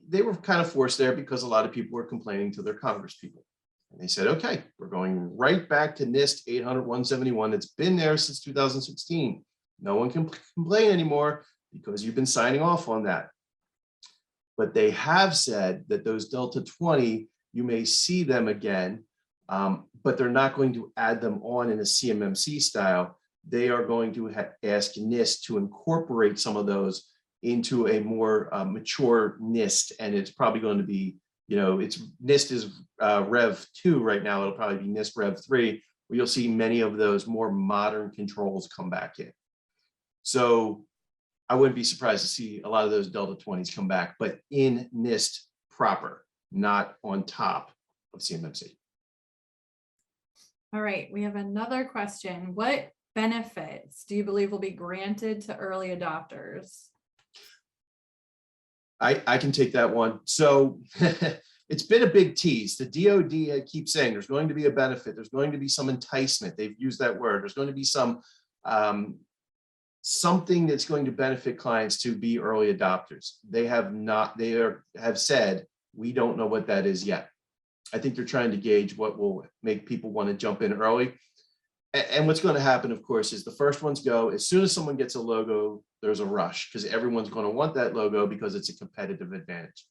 they were kind of forced there because a lot of people were complaining to their Congress people. And they said, okay, we're going right back to NIST 800-171. It's been there since 2016. No one can complain anymore because you've been signing off on that. But they have said that those Delta 20, you may see them again, but they're not going to add them on in a CMMC style. They are going to ask NIST to incorporate some of those into a more mature NIST, and it's probably going to be, it's NIST is Rev 2 right now. It'll probably be NIST Rev 3, where you'll see many of those more modern controls come back in. So I wouldn't be surprised to see a lot of those Delta 20s come back, but in NIST proper, not on top of CMMC. All right, we have another question. What benefits do you believe will be granted to early adopters? I can take that one. So it's been a big tease. The DoD keeps saying there's going to be a benefit. There's going to be some enticement. They've used that word. There's going to be some something that's going to benefit clients to be early adopters. They have not, have said, we don't know what that is yet. I think they're trying to gauge what will make people want to jump in early. And what's going to happen, of course, is the first ones go, as soon as someone gets a logo, there's a rush because everyone's going to want that logo because it's a competitive advantage.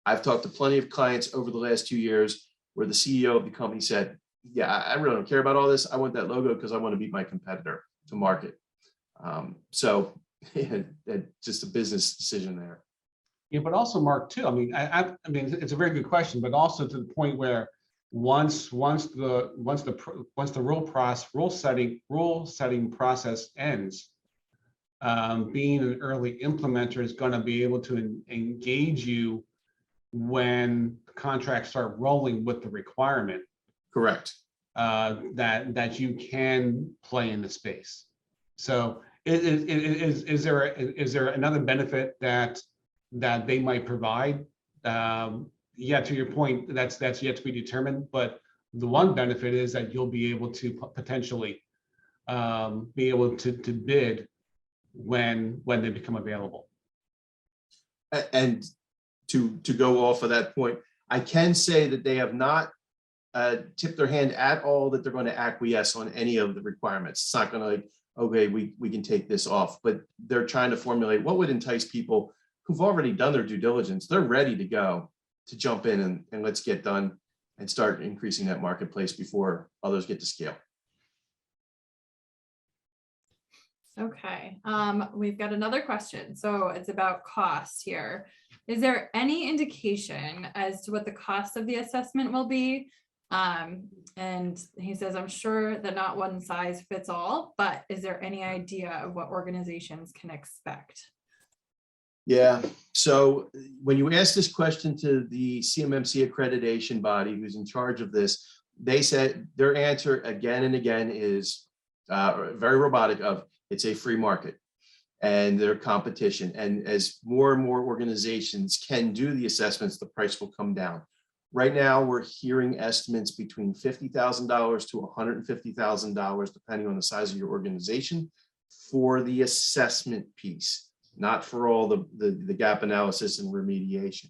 I've talked to plenty of clients over the last 2 years where the CEO of the company said, yeah, I really don't care about all this. I want that logo because I want to beat my competitor to market. So just a business decision there. Yeah, but also Mark too. I mean, I mean, it's a very good question, but also to the point where once the rule setting process ends, being an early implementer is going to be able to engage you when contracts start rolling with the requirement. Correct. That you can play in the space. So is there another benefit that they might provide? Yeah, to your point, that's yet to be determined. But the one benefit is that you'll be able to potentially be able to bid when they become available. And to go off of that point, I can say that they have not tipped their hand at all that they're going to acquiesce on any of the requirements. It's not going to like, okay, we can take this off, but they're trying to formulate what would entice people who've already done their due diligence. They're ready to go to jump in and let's get done and start increasing that marketplace before others get to scale. Okay, we've got another question. So it's about cost here. Is there any indication as to what the cost of the assessment will be? And he says, I'm sure that not one size fits all, but is there any idea of what organizations can expect? Yeah, so when you ask this question to the CMMC accreditation body who's in charge of this, they said their answer again and again is very robotic of it's a free market and their competition. And as more and more organizations can do the assessments, the price will come down. Right now, we're hearing estimates between $50,000 to $150,000, depending on the size of your organization, for the assessment piece, not for all the gap analysis and remediation.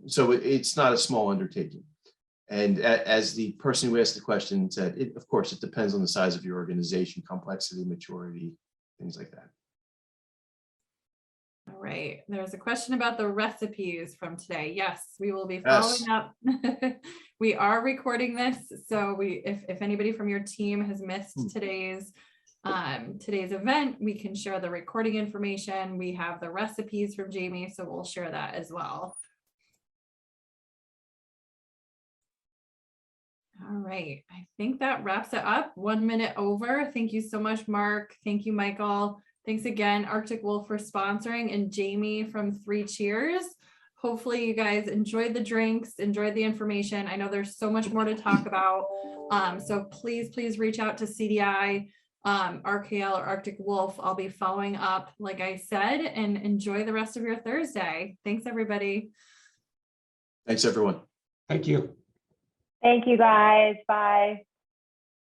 So it's not a small undertaking. And as the person who asked the question said, of course, it depends on the size of your organization, complexity, maturity, things like that. All right, there's a question about the recipes from today. Yes, we will be following up. We are recording this, so if anybody from your team has missed today's event, we can share the recording information. We have the recipes from Jamie, so we'll share that as well. All right, I think that wraps it up. 1 minute over. Thank you so much, Mark. Thank you, Michael. Thanks again, Arctic Wolf, for sponsoring, and Jamie from 3 Cheers. Hopefully you guys enjoyed the drinks, enjoyed the information. I know there's so much more to talk about. So please reach out to CDI, RKL, or Arctic Wolf. I'll be following up, like I said, and enjoy the rest of your Thursday. Thanks, everybody. Thanks, everyone. Thank you. Thank you, guys. Bye.